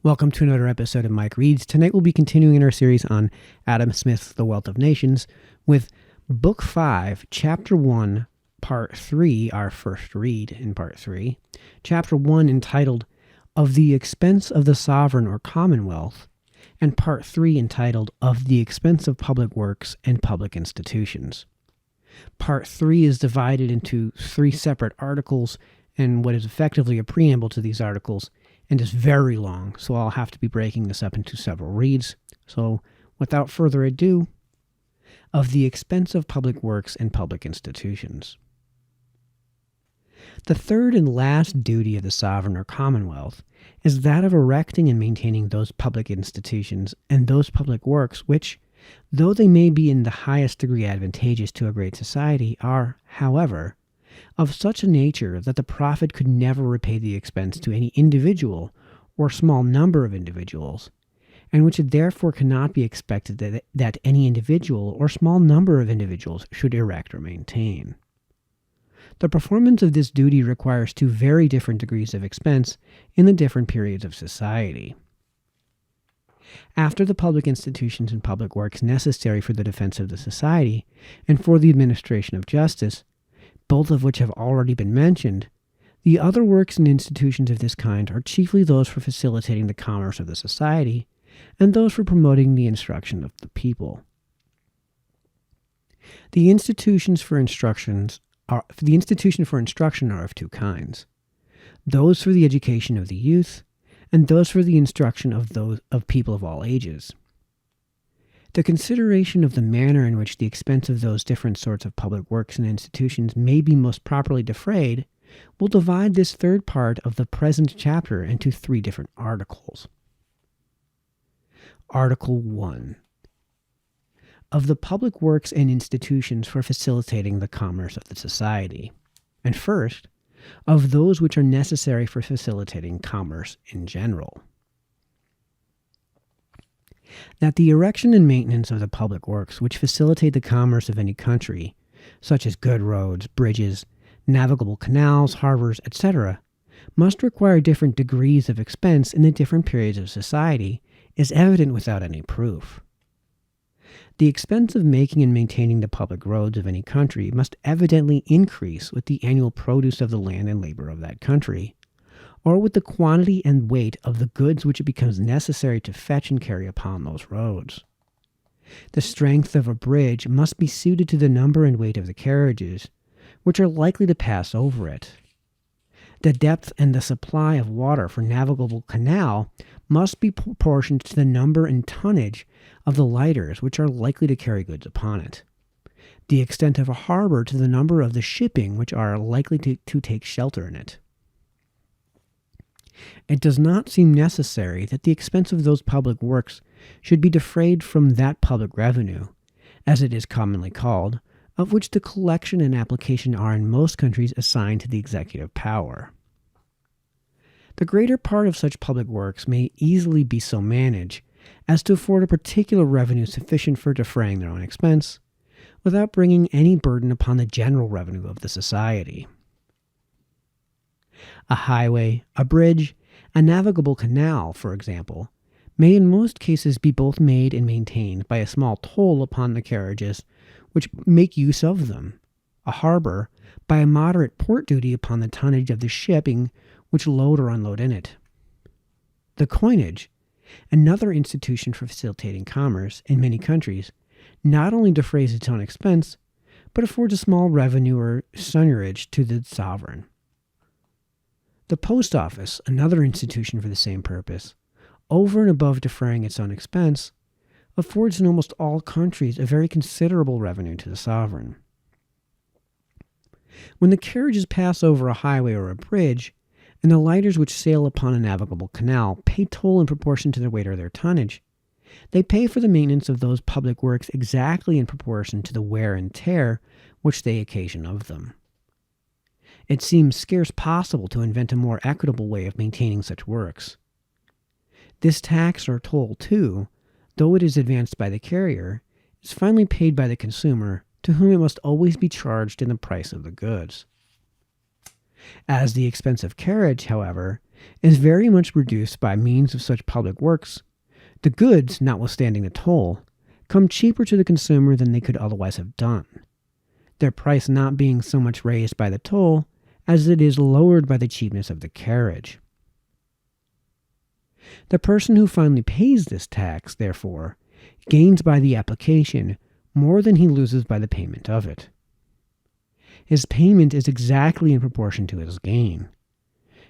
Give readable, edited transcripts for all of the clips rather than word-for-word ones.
Welcome to another episode of Mike Reads. Tonight we'll be continuing in our series on Adam Smith's The Wealth of Nations with Book 5, Chapter 1, Part 3, our first read in Part 3. Chapter 1 entitled Of the Expense of the Sovereign or Commonwealth, and Part 3 entitled Of the Expense of Public Works and Public Institutions. Part 3 is divided into 3 separate articles and what is effectively a preamble to these articles, and is very long, so I'll have to be breaking this up into several reads. So, without further ado, of the expense of public works and public institutions. The third and last duty of the sovereign or commonwealth is that of erecting and maintaining those public institutions and those public works which, though they may be in the highest degree advantageous to a great society, are, however, of such a nature that the profit could never repay the expense to any individual or small number of individuals, and which it therefore cannot be expected that any individual or small number of individuals should erect or maintain. The performance of this duty requires 2 very different degrees of expense in the different periods of society. After the public institutions and public works necessary for the defense of the society and for the administration of justice, both of which have already been mentioned, the other works and institutions of this kind are chiefly those for facilitating the commerce of the society and those for promoting the instruction of the people. The institutions for instruction are of 2 kinds: those for the education of the youth and those for the instruction of people of all ages. The consideration of the manner in which the expense of those different sorts of public works and institutions may be most properly defrayed will divide this third part of the present chapter into 3 different articles. Article 1. Of the public works and institutions for facilitating the commerce of the society, and first, of those which are necessary for facilitating commerce in general. That the erection and maintenance of the public works which facilitate the commerce of any country, such as good roads, bridges, navigable canals, harbors, etc., must require different degrees of expense in the different periods of society is evident without any proof. The expense of making and maintaining the public roads of any country must evidently increase with the annual produce of the land and labor of that country, or with the quantity and weight of the goods which it becomes necessary to fetch and carry upon those roads. The strength of a bridge must be suited to the number and weight of the carriages, which are likely to pass over it. The depth and the supply of water for navigable canal must be proportioned to the number and tonnage of the lighters which are likely to carry goods upon it. The extent of a harbor to the number of the shipping which are likely to take shelter in it. It does not seem necessary that the expense of those public works should be defrayed from that public revenue, as it is commonly called, of which the collection and application are in most countries assigned to the executive power. The greater part of such public works may easily be so managed as to afford a particular revenue sufficient for defraying their own expense, without bringing any burden upon the general revenue of the society. A highway, a bridge, a navigable canal, for example, may in most cases be both made and maintained by a small toll upon the carriages which make use of them, a harbor by a moderate port duty upon the tonnage of the shipping which load or unload in it. The coinage, another institution for facilitating commerce in many countries, not only defrays its own expense, but affords a small revenue or seigniorage to the sovereign. The post office, another institution for the same purpose, over and above defraying its own expense, affords in almost all countries a very considerable revenue to the sovereign. When the carriages pass over a highway or a bridge, and the lighters which sail upon a navigable canal pay toll in proportion to their weight or their tonnage, they pay for the maintenance of those public works exactly in proportion to the wear and tear which they occasion of them. It seems scarce possible to invent a more equitable way of maintaining such works. This tax or toll, too, though it is advanced by the carrier, is finally paid by the consumer, to whom it must always be charged in the price of the goods. As the expense of carriage, however, is very much reduced by means of such public works, the goods, notwithstanding the toll, come cheaper to the consumer than they could otherwise have done, their price not being so much raised by the toll as it is lowered by the cheapness of the carriage. The person who finally pays this tax, therefore, gains by the application more than he loses by the payment of it. His payment is exactly in proportion to his gain.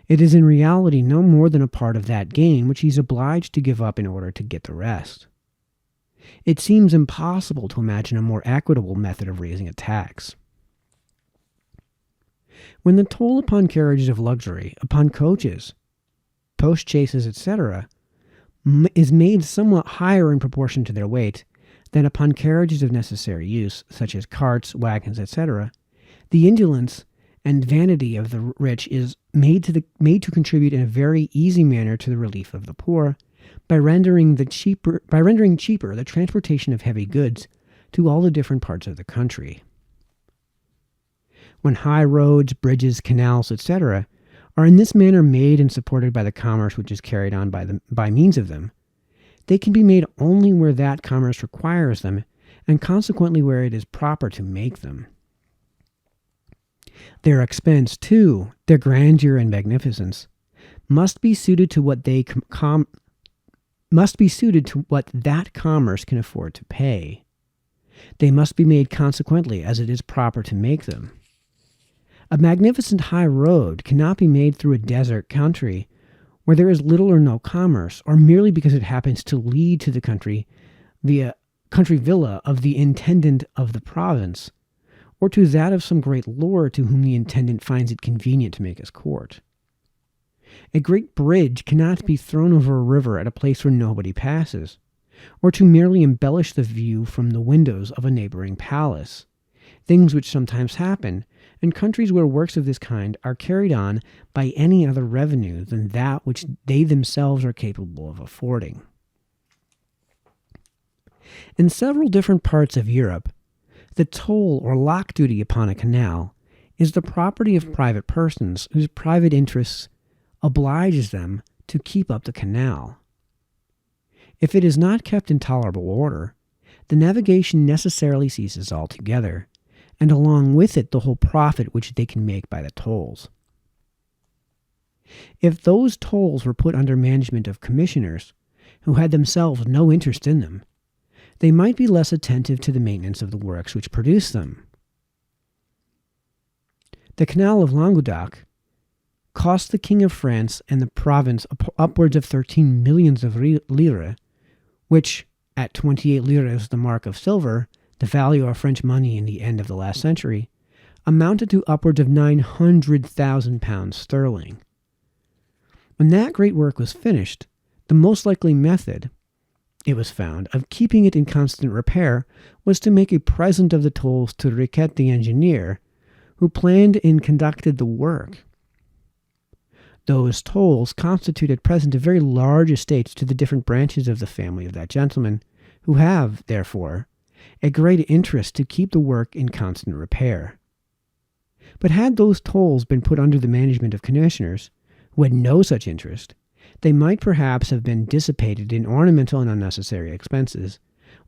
It is in reality no more than a part of that gain which he is obliged to give up in order to get the rest. It seems impossible to imagine a more equitable method of raising a tax. When the toll upon carriages of luxury, upon coaches, post-chaises, etc., is made somewhat higher in proportion to their weight than upon carriages of necessary use, such as carts, wagons, etc., the indolence and vanity of the rich is made to contribute in a very easy manner to the relief of the poor, by rendering cheaper the transportation of heavy goods to all the different parts of the country. When high roads, bridges, canals, etc., are in this manner made and supported by the commerce which is carried on by means of them, they can be made only where that commerce requires them, and consequently where it is proper to make them. Their expense, too, their grandeur and magnificence, must be suited to what that commerce can afford to pay. They must be made consequently as it is proper to make them. A magnificent high road cannot be made through a desert country where there is little or no commerce, or merely because it happens to lead to the country villa of the intendant of the province, or to that of some great lord to whom the intendant finds it convenient to make his court. A great bridge cannot be thrown over a river at a place where nobody passes, or to merely embellish the view from the windows of a neighboring palace, things which sometimes happen in countries where works of this kind are carried on by any other revenue than that which they themselves are capable of affording. In several different parts of Europe, the toll or lock duty upon a canal is the property of private persons whose private interests obliges them to keep up the canal. If it is not kept in tolerable order, the navigation necessarily ceases altogether, and along with it the whole profit which they can make by the tolls. If those tolls were put under management of commissioners, who had themselves no interest in them, they might be less attentive to the maintenance of the works which produce them. The Canal of Languedoc cost the King of France and the province upwards of 13 millions of lire, which, at 28 lires the mark of silver, the value of French money in the end of the last century, amounted to upwards of 900,000 pounds sterling. When that great work was finished, the most likely method, it was found, of keeping it in constant repair was to make a present of the tolls to Riquet the engineer, who planned and conducted the work. Those tolls constitute at present a very large estate to the different branches of the family of that gentleman, who have, therefore, a great interest to keep the work in constant repair. But had those tolls been put under the management of commissioners, who had no such interest, they might perhaps have been dissipated in ornamental and unnecessary expenses,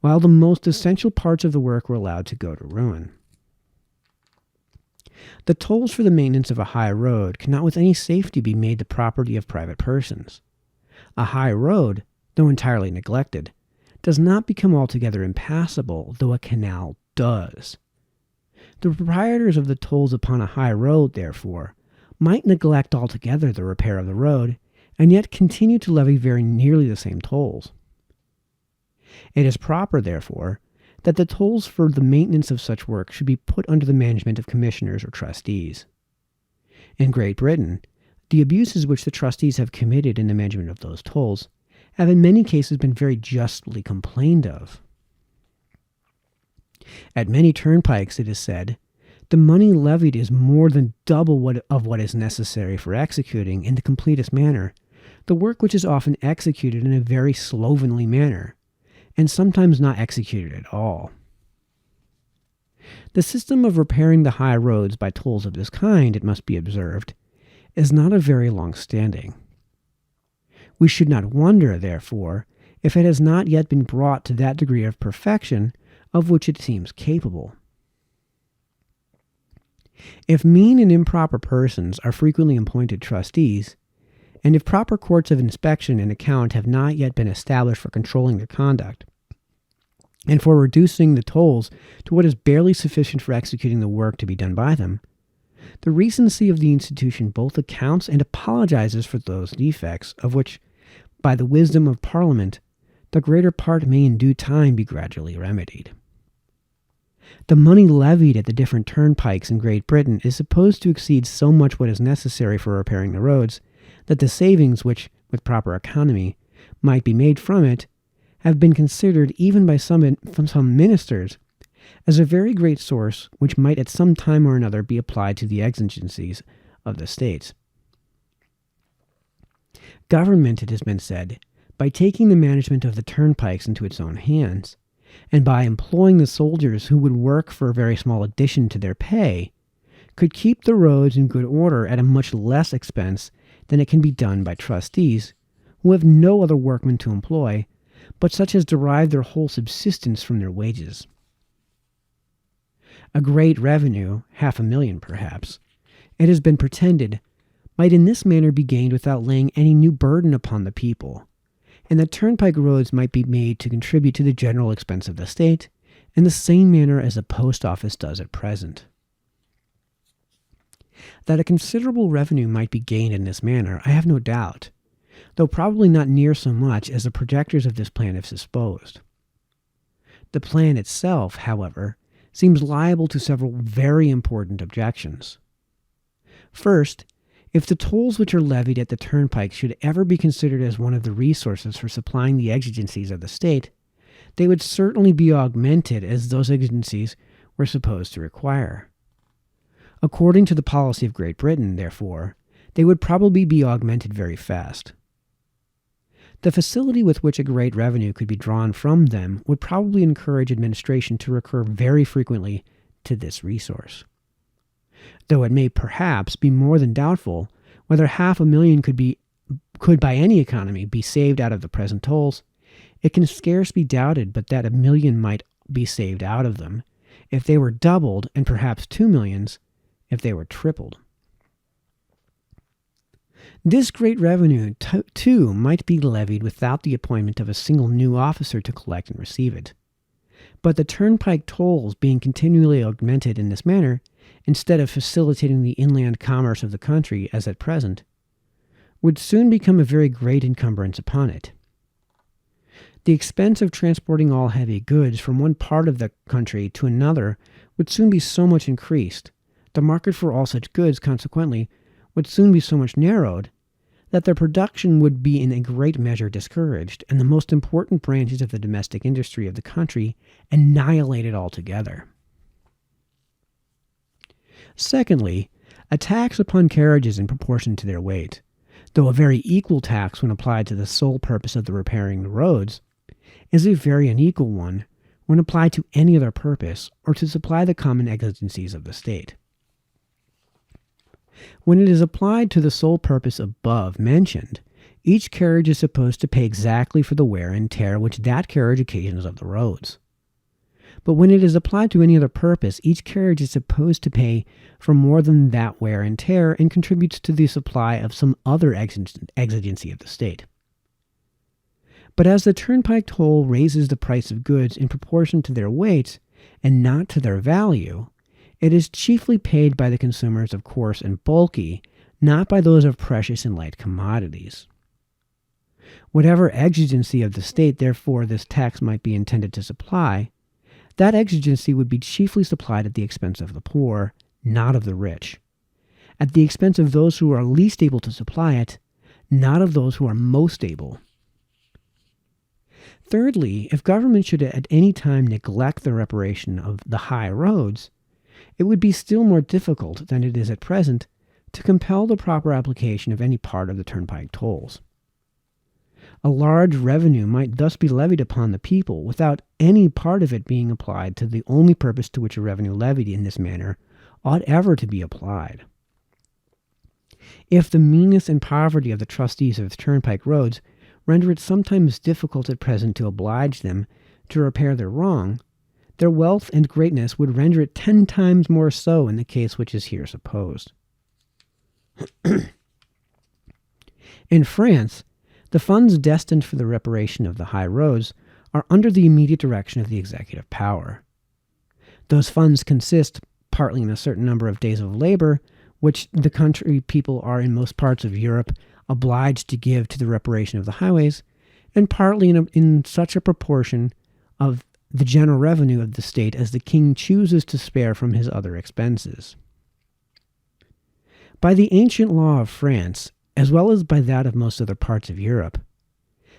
while the most essential parts of the work were allowed to go to ruin. The tolls for the maintenance of a high road cannot with any safety be made the property of private persons. A high road, though entirely neglected, does not become altogether impassable, though a canal does. The proprietors of the tolls upon a high road, therefore, might neglect altogether the repair of the road, and yet continue to levy very nearly the same tolls. It is proper, therefore, that the tolls for the maintenance of such work should be put under the management of commissioners or trustees. In Great Britain, the abuses which the trustees have committed in the management of those tolls have in many cases been very justly complained of. At many turnpikes, it is said, the money levied is more than double what is necessary for executing, in the completest manner, the work which is often executed in a very slovenly manner, and sometimes not executed at all. The system of repairing the high roads by tolls of this kind, it must be observed, is not of very long standing. We should not wonder, therefore, if it has not yet been brought to that degree of perfection of which it seems capable. If mean and improper persons are frequently appointed trustees, and if proper courts of inspection and account have not yet been established for controlling their conduct, and for reducing the tolls to what is barely sufficient for executing the work to be done by them, the recency of the institution both accounts and apologizes for those defects, of which, by the wisdom of Parliament, the greater part may in due time be gradually remedied. The money levied at the different turnpikes in Great Britain is supposed to exceed so much what is necessary for repairing the roads, that the savings which, with proper economy, might be made from it, have been considered even by some ministers as a very great source which might at some time or another be applied to the exigencies of the states. Government, it has been said, by taking the management of the turnpikes into its own hands, and by employing the soldiers who would work for a very small addition to their pay, could keep the roads in good order at a much less expense than it can be done by trustees, who have no other workmen to employ, but such as derive their whole subsistence from their wages. A great revenue, 500,000 perhaps, it has been pretended, might in this manner be gained without laying any new burden upon the people, and the turnpike roads might be made to contribute to the general expense of the state in the same manner as a post office does at present. That a considerable revenue might be gained in this manner, I have no doubt, though probably not near so much as the projectors of this plan have supposed. The plan itself, however, seems liable to several very important objections. First, if the tolls which are levied at the turnpike should ever be considered as one of the resources for supplying the exigencies of the state, they would certainly be augmented as those exigencies were supposed to require. According to the policy of Great Britain, therefore, they would probably be augmented very fast. The facility with which a great revenue could be drawn from them would probably encourage administration to recur very frequently to this resource. Though it may perhaps be more than doubtful whether 500,000 could by any economy be saved out of the present tolls, it can scarce be doubted but that 1,000,000 might be saved out of them, if they were doubled, and perhaps 2,000,000 if they were tripled. This great revenue, too, might be levied without the appointment of a single new officer to collect and receive it. But the turnpike tolls being continually augmented in this manner, instead of facilitating the inland commerce of the country as at present, would soon become a very great encumbrance upon it. The expense of transporting all heavy goods from one part of the country to another would soon be so much increased, the market for all such goods, consequently, would soon be so much narrowed, that their production would be in a great measure discouraged, and the most important branches of the domestic industry of the country annihilated altogether. Secondly, a tax upon carriages in proportion to their weight, though a very equal tax when applied to the sole purpose of the repairing the roads, is a very unequal one when applied to any other purpose or to supply the common exigencies of the state. When it is applied to the sole purpose above mentioned, each carriage is supposed to pay exactly for the wear and tear which that carriage occasions of the roads. But when it is applied to any other purpose, each carriage is supposed to pay for more than that wear and tear and contributes to the supply of some other exigency of the state. But as the turnpike toll raises the price of goods in proportion to their weight and not to their value, it is chiefly paid by the consumers of coarse and bulky, not by those of precious and light commodities. Whatever exigency of the state, therefore, this tax might be intended to supply, that exigency would be chiefly supplied at the expense of the poor, not of the rich, at the expense of those who are least able to supply it, not of those who are most able. Thirdly, if government should at any time neglect the reparation of the high roads, it would be still more difficult than it is at present to compel the proper application of any part of the turnpike tolls. A large revenue might thus be levied upon the people without any part of it being applied to the only purpose to which a revenue levied in this manner ought ever to be applied. If the meanness and poverty of the trustees of turnpike roads render it sometimes difficult at present to oblige them to repair their wrong, their wealth and greatness would render it 10 times more so in the case which is here supposed. In France, the funds destined for the reparation of the high roads are under the immediate direction of the executive power. Those funds consist partly in a certain number of days of labor, which the country people are in most parts of Europe obliged to give to the reparation of the highways, and partly in such a proportion of the general revenue of the state as the king chooses to spare from his other expenses. By the ancient law of France, as well as by that of most other parts of Europe,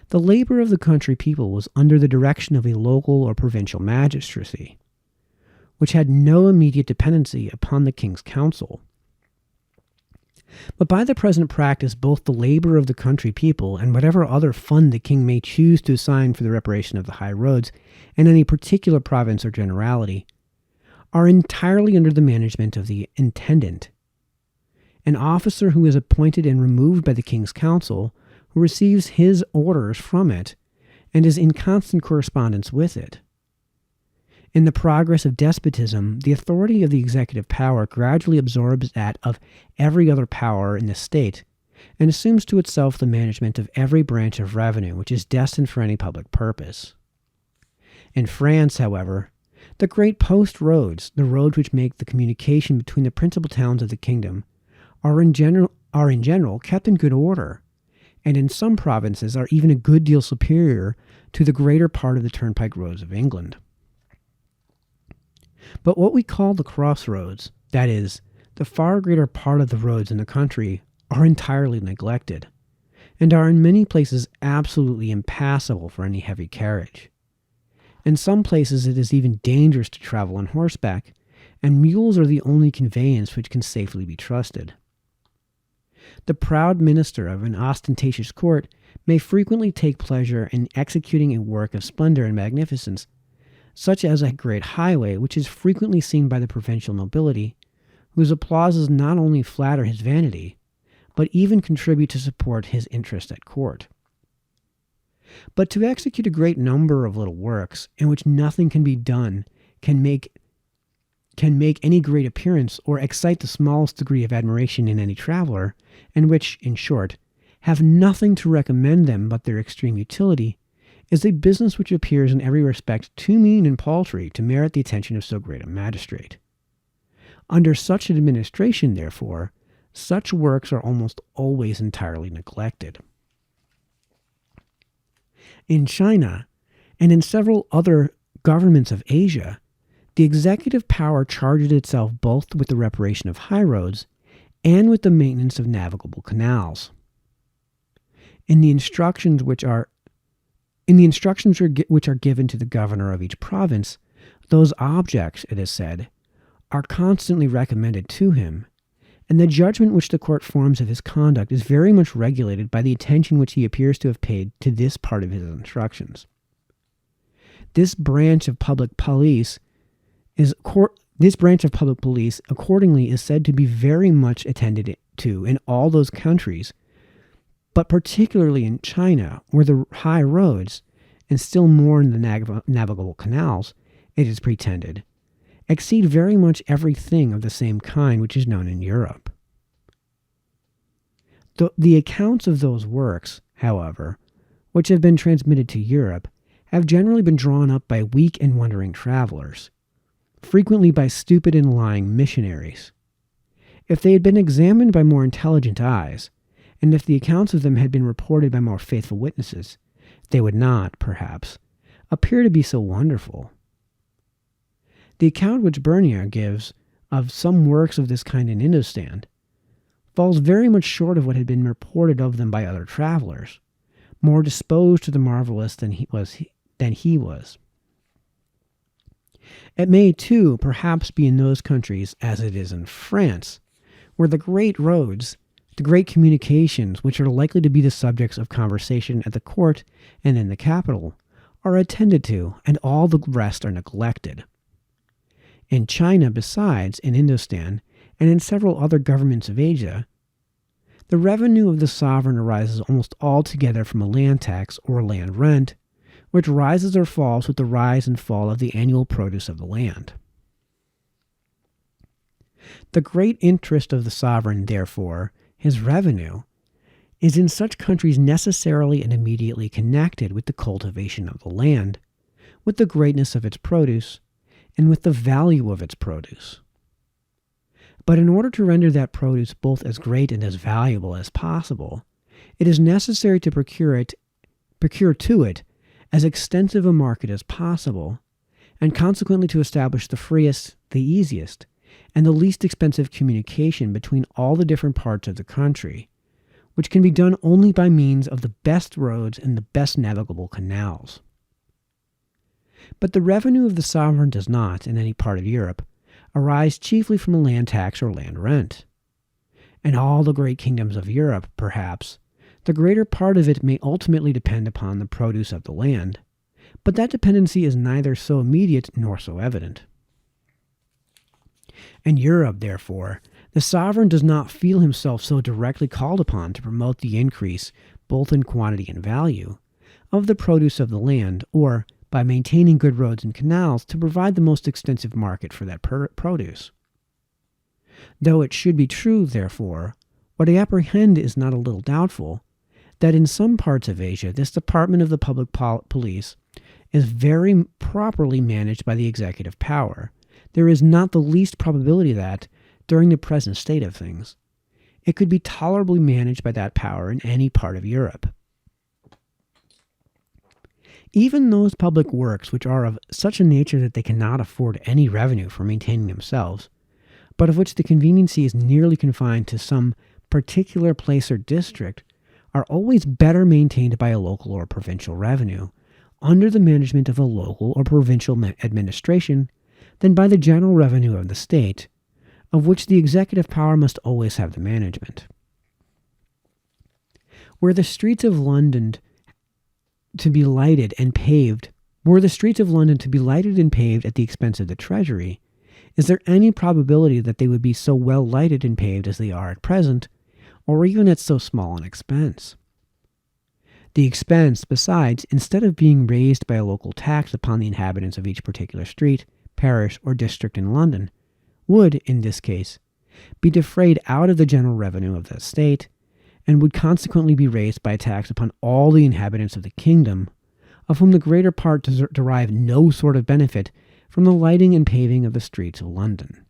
the labor of the country people was under the direction of a local or provincial magistracy, which had no immediate dependency upon the king's council. But by the present practice, both the labor of the country people and whatever other fund the king may choose to assign for the reparation of the high roads in any particular province or generality are entirely under the management of the intendant, an officer who is appointed and removed by the king's council, who receives his orders from it and is in constant correspondence with it. In the progress of despotism, the authority of the executive power gradually absorbs that of every other power in the state, and assumes to itself the management of every branch of revenue which is destined for any public purpose. In France, however, the great post roads, the roads which make the communication between the principal towns of the kingdom, are in general kept in good order, and in some provinces are even a good deal superior to the greater part of the turnpike roads of England. But what we call the crossroads, that is, the far greater part of the roads in the country, are entirely neglected, and are in many places absolutely impassable for any heavy carriage. In some places it is even dangerous to travel on horseback, and mules are the only conveyance which can safely be trusted. The proud minister of an ostentatious court may frequently take pleasure in executing a work of splendor and magnificence, such as a great highway which is frequently seen by the provincial nobility, whose applauses not only flatter his vanity, but even contribute to support his interest at court. But to execute a great number of little works, in which nothing can be done, can make any great appearance or excite the smallest degree of admiration in any traveler, and which, in short, have nothing to recommend them but their extreme utility, is a business which appears in every respect too mean and paltry to merit the attention of so great a magistrate. Under such an administration, therefore, such works are almost always entirely neglected. In China, and in several other governments of Asia, the executive power charges itself both with the reparation of high roads and with the maintenance of navigable canals. In the instructions which are given to the governor of each province, those objects, it is said, are constantly recommended to him, and the judgment which the court forms of his conduct is very much regulated by the attention which he appears to have paid to this part of his instructions. This branch of public police accordingly is said to be very much attended to in all those countries, but particularly in China, where the high roads, and still more in the navigable canals, it is pretended, exceed very much everything of the same kind which is known in Europe. The accounts of those works, however, which have been transmitted to Europe, have generally been drawn up by weak and wandering travelers, frequently by stupid and lying missionaries. If they had been examined by more intelligent eyes, and if the accounts of them had been reported by more faithful witnesses, they would not, perhaps, appear to be so wonderful. The account which Bernier gives of some works of this kind in Indostan falls very much short of what had been reported of them by other travelers, more disposed to the marvelous than he was. It may, too, perhaps be in those countries as it is in France, where the great roads, the great communications, which are likely to be the subjects of conversation at the court and in the capital, are attended to, and all the rest are neglected. In China, besides, in Indostan, and in several other governments of Asia, The revenue of the sovereign arises almost altogether from a land tax or land rent, which rises or falls with the rise and fall of the annual produce of the land. The great interest of the sovereign, therefore, his revenue, is in such countries necessarily and immediately connected with the cultivation of the land, with the greatness of its produce, and with the value of its produce. But in order to render that produce both as great and as valuable as possible, it is necessary to procure to it as extensive a market as possible, and consequently to establish the freest, the easiest, and the least expensive communication between all the different parts of the country, which can be done only by means of the best roads and the best navigable canals. But the revenue of the sovereign does not, in any part of Europe, arise chiefly from a land tax or land rent. In all the great kingdoms of Europe, perhaps, the greater part of it may ultimately depend upon the produce of the land, but that dependency is neither so immediate nor so evident. In Europe, therefore, the sovereign does not feel himself so directly called upon to promote the increase, both in quantity and value, of the produce of the land, or, by maintaining good roads and canals, to provide the most extensive market for that produce. Though it should be true, therefore, what I apprehend is not a little doubtful, that in some parts of Asia this department of the public police is very properly managed by the executive power, there is not the least probability that, during the present state of things, it could be tolerably managed by that power in any part of Europe. Even those public works which are of such a nature that they cannot afford any revenue for maintaining themselves, but of which the conveniency is nearly confined to some particular place or district, are always better maintained by a local or provincial revenue, under the management of a local or provincial administration, than by the general revenue of the state, of which the executive power must always have the management. Were the streets of London to be lighted and paved at the expense of the treasury, is there any probability that they would be so well lighted and paved as they are at present, or even at so small an expense? The expense, besides, instead of being raised by a local tax upon the inhabitants of each particular street, parish, or district in London, would, in this case, be defrayed out of the general revenue of the state, and would consequently be raised by a tax upon all the inhabitants of the kingdom, of whom the greater part derive no sort of benefit from the lighting and paving of the streets of London.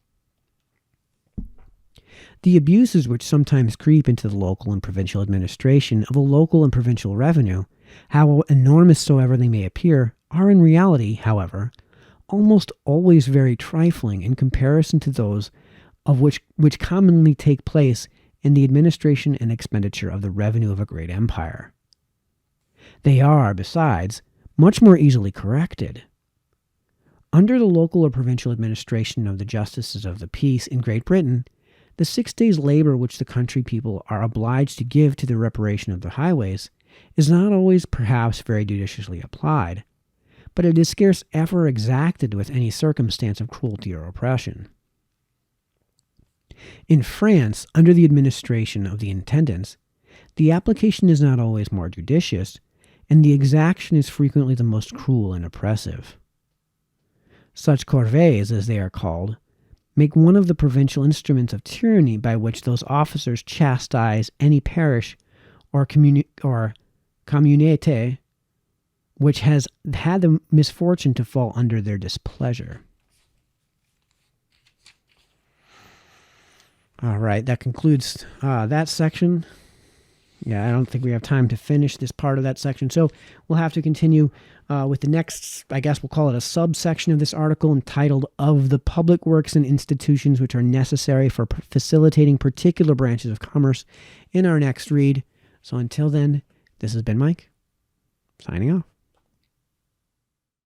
The abuses which sometimes creep into the local and provincial administration of a local and provincial revenue, how enormous soever they may appear, are in reality, however, almost always very trifling in comparison to those of which commonly take place in the administration and expenditure of the revenue of a great empire. They are, besides, much more easily corrected. Under the local or provincial administration of the justices of the peace in Great Britain, the 6 days' labor which the country people are obliged to give to the reparation of the highways is not always perhaps very judiciously applied, but it is scarce ever exacted with any circumstance of cruelty or oppression. In France, under the administration of the intendants, the application is not always more judicious, and the exaction is frequently the most cruel and oppressive. Such corvées, as they are called, make one of the provincial instruments of tyranny by which those officers chastise any parish or communauté which has had the misfortune to fall under their displeasure. All right, that concludes that section. Yeah, I don't think we have time to finish this part of that section, so we'll have to continue with the next, I guess we'll call it a subsection of this article entitled Of the Public Works and Institutions Which Are Necessary for Facilitating Particular Branches of Commerce in our next read. So until then, this has been Mike, signing off.